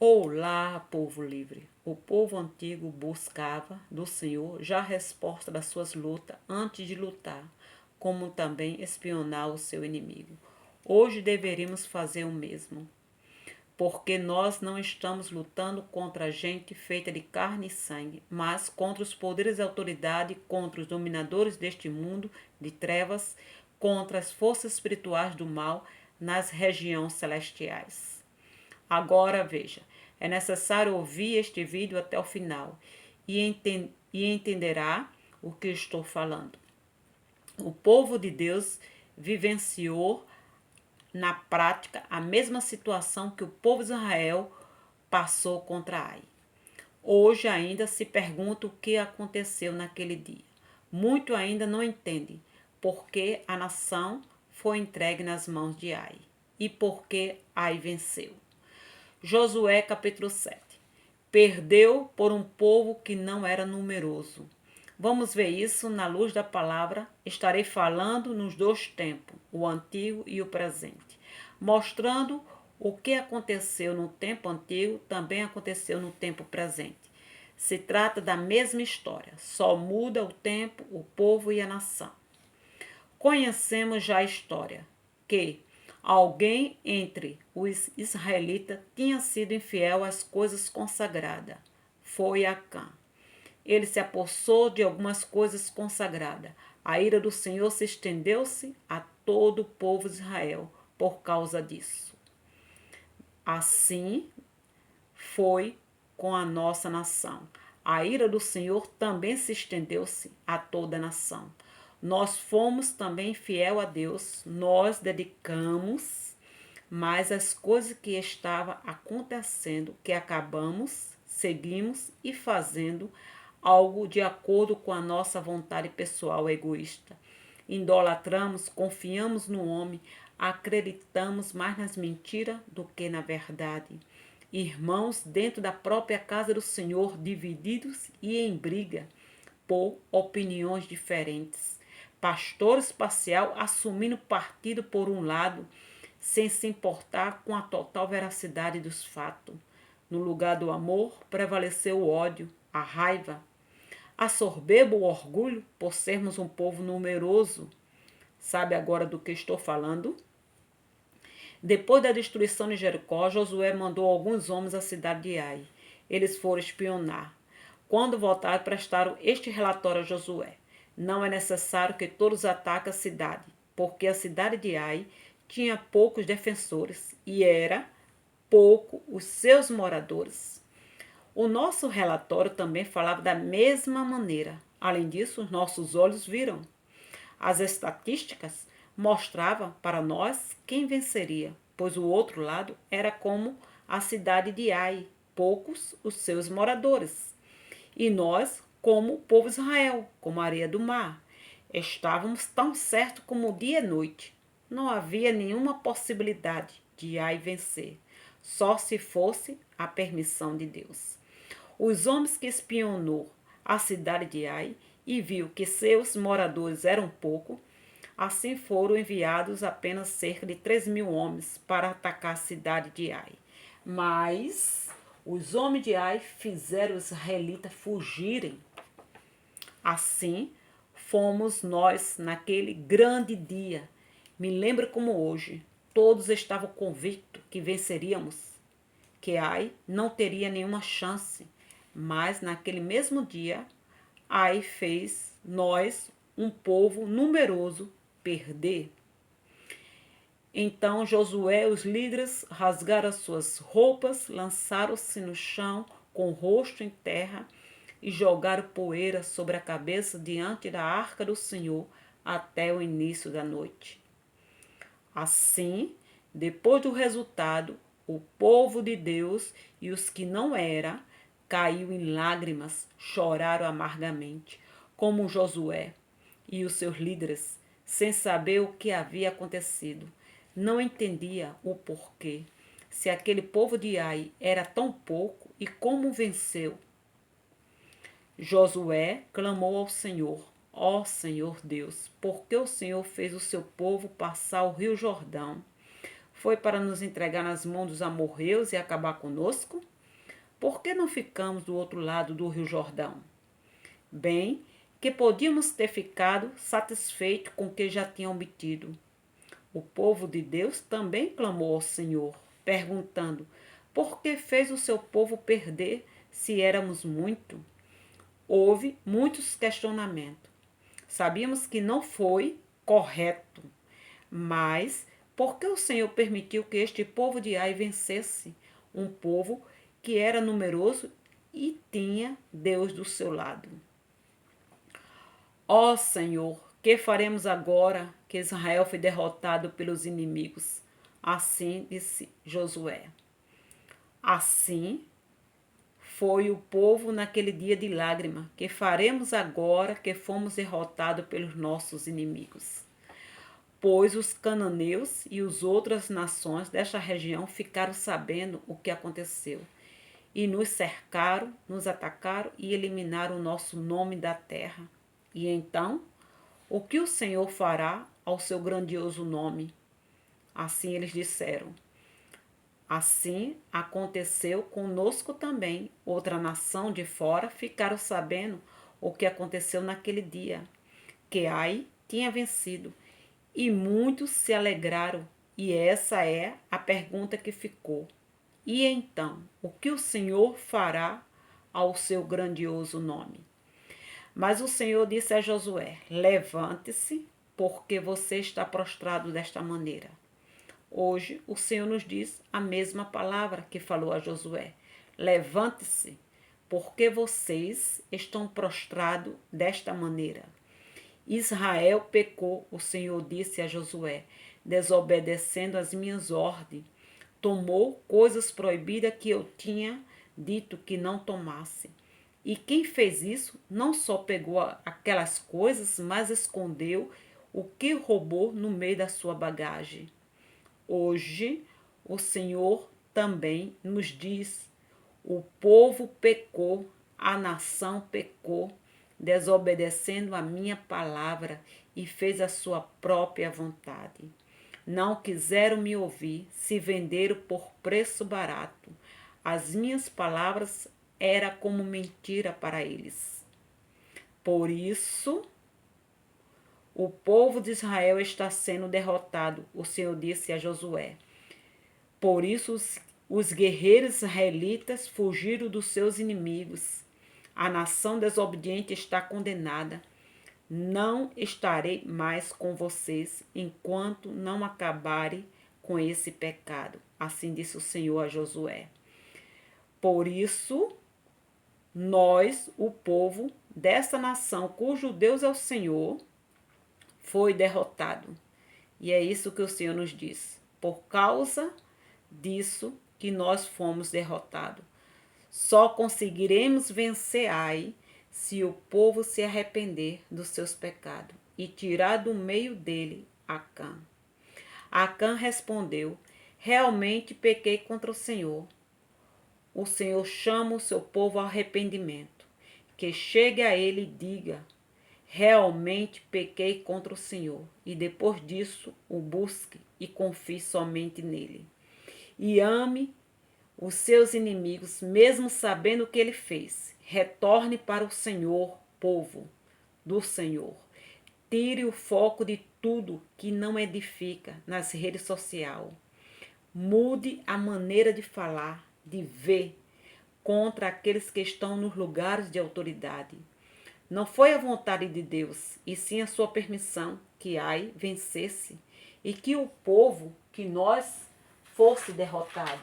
Olá, povo livre! O povo antigo buscava do Senhor já a resposta das suas lutas antes de lutar, como também espionar o seu inimigo. Hoje deveríamos fazer o mesmo, porque nós não estamos lutando contra a gente feita de carne e sangue, mas contra os poderes e autoridade, contra os dominadores deste mundo de trevas, contra as forças espirituais do mal nas regiões celestiais. Agora veja, é necessário ouvir este vídeo até o final e entenderá o que estou falando. O povo de Deus vivenciou na prática a mesma situação que o povo de Israel passou contra Ai. Hoje ainda se pergunta o que aconteceu naquele dia. Muito ainda não entendem porque a nação foi entregue nas mãos de Ai e porque Ai venceu. Josué capítulo 7. Perdeu por um povo que não era numeroso. Vamos ver isso na luz da palavra. Estarei falando nos dois tempos, o antigo e o presente, mostrando o que aconteceu no tempo antigo também aconteceu no tempo presente. Se trata da mesma história, só muda o tempo, o povo e a nação. Conhecemos já a história, que alguém entre os israelitas tinha sido infiel às coisas consagradas. Foi Acã. Ele se apossou de algumas coisas consagradas. A ira do Senhor se estendeu-se a todo o povo de Israel por causa disso. Assim foi com a nossa nação. A ira do Senhor também se estendeu-se a toda a nação. Nós fomos também fiel a Deus, nós dedicamos, mas as coisas que estavam acontecendo, que acabamos, seguimos e fazendo algo de acordo com a nossa vontade pessoal egoísta. Idolatramos, confiamos no homem, acreditamos mais nas mentiras do que na verdade. Irmãos dentro da própria casa do Senhor, divididos e em briga por opiniões diferentes. Pastores parcial assumindo partido por um lado, sem se importar com a total veracidade dos fatos. No lugar do amor, prevaleceu o ódio, a raiva, a soberba, o orgulho por sermos um povo numeroso. Sabe agora do que estou falando? Depois da destruição de Jericó, Josué mandou alguns homens à cidade de Ai. Eles foram espionar. Quando voltaram, prestaram este relatório a Josué. Não é necessário que todos ataquem a cidade, porque a cidade de Ai tinha poucos defensores e era pouco os seus moradores. O nosso relatório também falava da mesma maneira. Além disso, os nossos olhos viram. As estatísticas mostravam para nós quem venceria, pois o outro lado era como a cidade de Ai, poucos os seus moradores. E nós, como o povo de Israel, como a areia do mar, estávamos tão certos como dia e noite. Não havia nenhuma possibilidade de Ai vencer, só se fosse a permissão de Deus. Os homens que espionou a cidade de Ai e viu que seus moradores eram pouco, assim foram enviados apenas cerca de 3.000 homens para atacar a cidade de Ai. Mas os homens de Ai fizeram os israelitas fugirem. Assim fomos nós naquele grande dia. Me lembro como hoje. Todos estavam convictos que venceríamos, que Ai não teria nenhuma chance. Mas naquele mesmo dia, Ai fez nós, um povo numeroso, perder. Então Josué e os líderes rasgaram as suas roupas, lançaram-se no chão com o rosto em terra e jogaram poeira sobre a cabeça diante da arca do Senhor até o início da noite. Assim, depois do resultado, o povo de Deus e os que não eram caiu em lágrimas, choraram amargamente, como Josué e os seus líderes, sem saber o que havia acontecido. Não entendia o porquê, se aquele povo de Ai era tão pouco e como venceu. Josué clamou ao Senhor: ó Senhor Deus, por que o Senhor fez o seu povo passar o rio Jordão? Foi para nos entregar nas mãos dos amorreus e acabar conosco? por que não ficamos do outro lado do Rio Jordão? Bem, que podíamos ter ficado satisfeitos com o que já tinham obtido. O povo de Deus também clamou ao Senhor, perguntando: por que fez o seu povo perder se éramos muito? Houve muitos questionamentos. Sabíamos que não foi correto, mas por que o Senhor permitiu que este povo de Ai vencesse? Um povo que era numeroso e tinha Deus do seu lado. Ó Senhor, que faremos agora que Israel foi derrotado pelos inimigos? Assim disse Josué. Assim foi o povo naquele dia de lágrima. Que faremos agora que fomos derrotados pelos nossos inimigos? Pois os cananeus e as outras nações desta região ficaram sabendo o que aconteceu. E nos cercaram, nos atacaram e eliminaram o nosso nome da terra. E então, o que o Senhor fará ao seu grandioso nome? Assim eles disseram. Assim aconteceu conosco também. Outra nação de fora ficaram sabendo o que aconteceu naquele dia, que Ai tinha vencido, e muitos se alegraram. E essa é a pergunta que ficou. E então, o que o Senhor fará ao seu grandioso nome? Mas o Senhor disse a Josué: levante-se, porque você está prostrado desta maneira. Hoje o Senhor nos diz a mesma palavra que falou a Josué: levante-se, porque vocês estão prostrados desta maneira. Israel pecou, o Senhor disse a Josué, desobedecendo as minhas ordens. Tomou coisas proibidas que eu tinha dito que não tomasse. E quem fez isso não só pegou aquelas coisas, mas escondeu o que roubou no meio da sua bagagem. Hoje, o Senhor também nos diz: o povo pecou, a nação pecou, desobedecendo a minha palavra e fez a sua própria vontade. Não quiseram me ouvir, se venderam por preço barato. As minhas palavras eram como mentira para eles. Por isso, o povo de Israel está sendo derrotado, o Senhor disse a Josué. Por isso, os guerreiros israelitas fugiram dos seus inimigos. A nação desobediente está condenada. Não estarei mais com vocês enquanto não acabarem com esse pecado. Assim disse o Senhor a Josué. Por isso, nós, o povo dessa nação, cujo Deus é o Senhor, foi derrotado. E é isso que o Senhor nos diz. Por causa disso que nós fomos derrotados. Só conseguiremos vencer Ai se o povo se arrepender dos seus pecados e tirar do meio dele Acã. Acã respondeu: realmente pequei contra o Senhor. O Senhor chama o seu povo ao arrependimento. Que chegue a ele e diga: realmente pequei contra o Senhor. E depois disso o busque e confie somente nele. E ame os seus inimigos, mesmo sabendo o que ele fez. Retorne para o Senhor, povo do Senhor. Tire o foco de tudo que não edifica nas redes sociais. Mude a maneira de falar, de ver, contra aqueles que estão nos lugares de autoridade. Não foi a vontade de Deus, e sim a sua permissão que Ai vencesse e que o povo, que nós, fosse derrotado.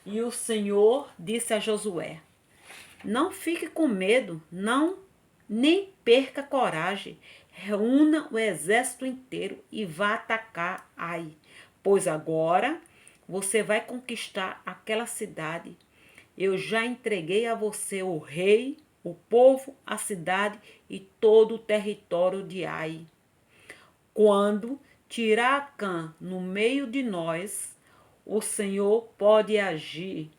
E o Senhor disse a Josué: não fique com medo, nem perca coragem. Reúna o exército inteiro e vá atacar Ai, pois agora você vai conquistar aquela cidade. Eu já entreguei a você o rei, o povo, a cidade e todo o território de Ai. Quando tirar Acã no meio de nós, o Senhor pode agir.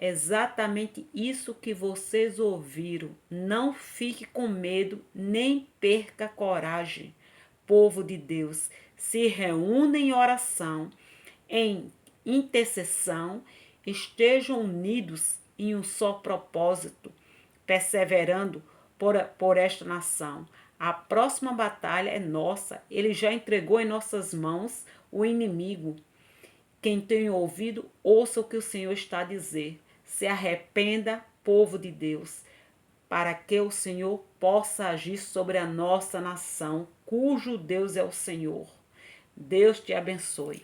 Exatamente isso que vocês ouviram. Não fique com medo, nem perca coragem. Povo de Deus, se reúna em oração, em intercessão, estejam unidos em um só propósito, perseverando por esta nação. A próxima batalha é nossa. Ele já entregou em nossas mãos o inimigo. Quem tem ouvido, ouça o que o Senhor está a dizer. Se arrependa, povo de Deus, para que o Senhor possa agir sobre a nossa nação, cujo Deus é o Senhor. Deus te abençoe.